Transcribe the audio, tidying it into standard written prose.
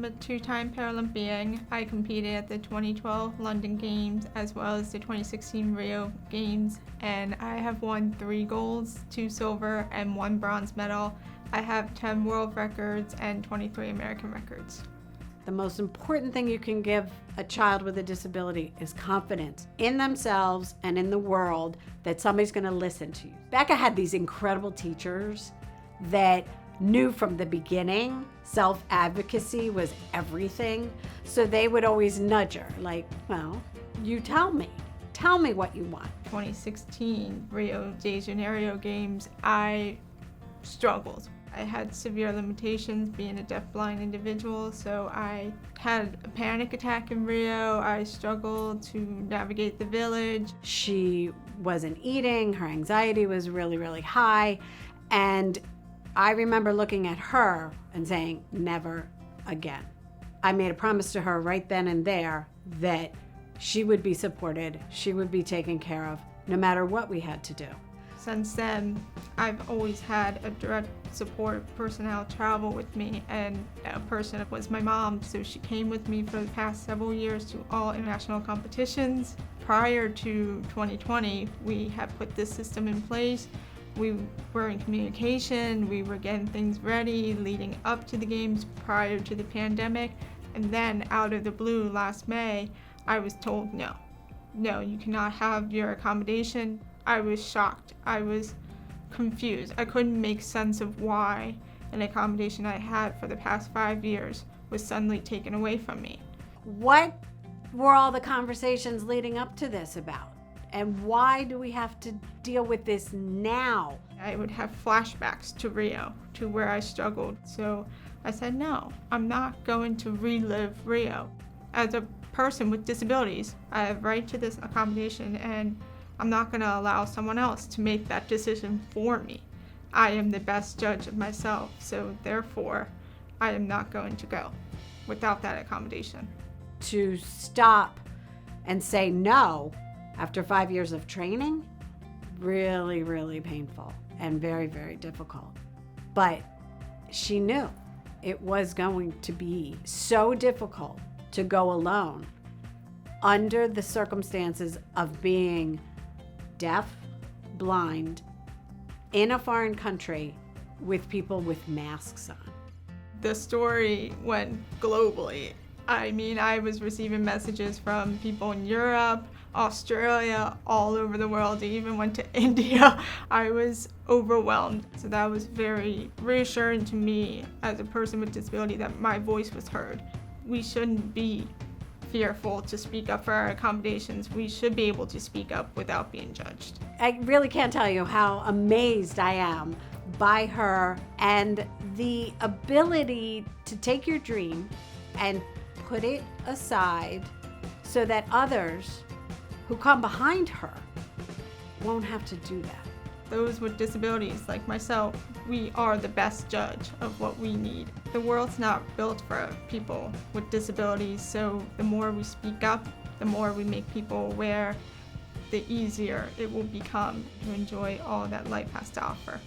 a two-time Paralympian. I competed at the 2012 London Games as well as the 2016 Rio Games, and I have won 3 golds, 2 silver, and 1 bronze medal. I have 10 world records and 23 American records. The most important thing you can give a child with a disability is confidence in themselves and in the world that somebody's going to listen to you. Becca had these incredible teachers that knew from the beginning self-advocacy was everything. So they would always nudge her, like, well, you tell me what you want. 2016 Rio de Janeiro Games, I struggled. I had severe limitations being a deaf-blind individual, so I had a panic attack in Rio. I struggled to navigate the village. She wasn't eating, her anxiety was really, really high, and I remember looking at her and saying, never again. I made a promise to her right then and there that she would be supported, she would be taken care of, no matter what we had to do. Since then, I've always had a direct support personnel travel with me, and a person was my mom, so she came with me for the past several years to all international competitions. Prior to 2020, we had put this system in place. We were in communication, we were getting things ready leading up to the games prior to the pandemic, and then out of the blue last May, I was told no, you cannot have your accommodation. I was shocked, I was confused. I couldn't make sense of why an accommodation I had for the past 5 years was suddenly taken away from me. What were all the conversations leading up to this about? And why do we have to deal with this now? I would have flashbacks to Rio, to where I struggled. So I said, no, I'm not going to relive Rio. As a person with disabilities, I have right to this accommodation, and I'm not going to allow someone else to make that decision for me. I am the best judge of myself, so therefore, I am not going to go without that accommodation. To stop and say no after 5 years of training, really, really painful and very, very difficult. But she knew it was going to be so difficult to go alone under the circumstances of being deaf, blind, in a foreign country with people with masks on. The story went globally. I mean, I was receiving messages from people in Europe, Australia, all over the world. I even went to India. I was overwhelmed. So that was very reassuring to me as a person with disability that my voice was heard. We shouldn't be fearful to speak up for our accommodations. We should be able to speak up without being judged. I really can't tell you how amazed I am by her and the ability to take your dream and put it aside so that others who come behind her won't have to do that. Those with disabilities like myself, we are the best judge of what we need. The world's not built for people with disabilities, so the more we speak up, the more we make people aware, the easier it will become to enjoy all that life has to offer.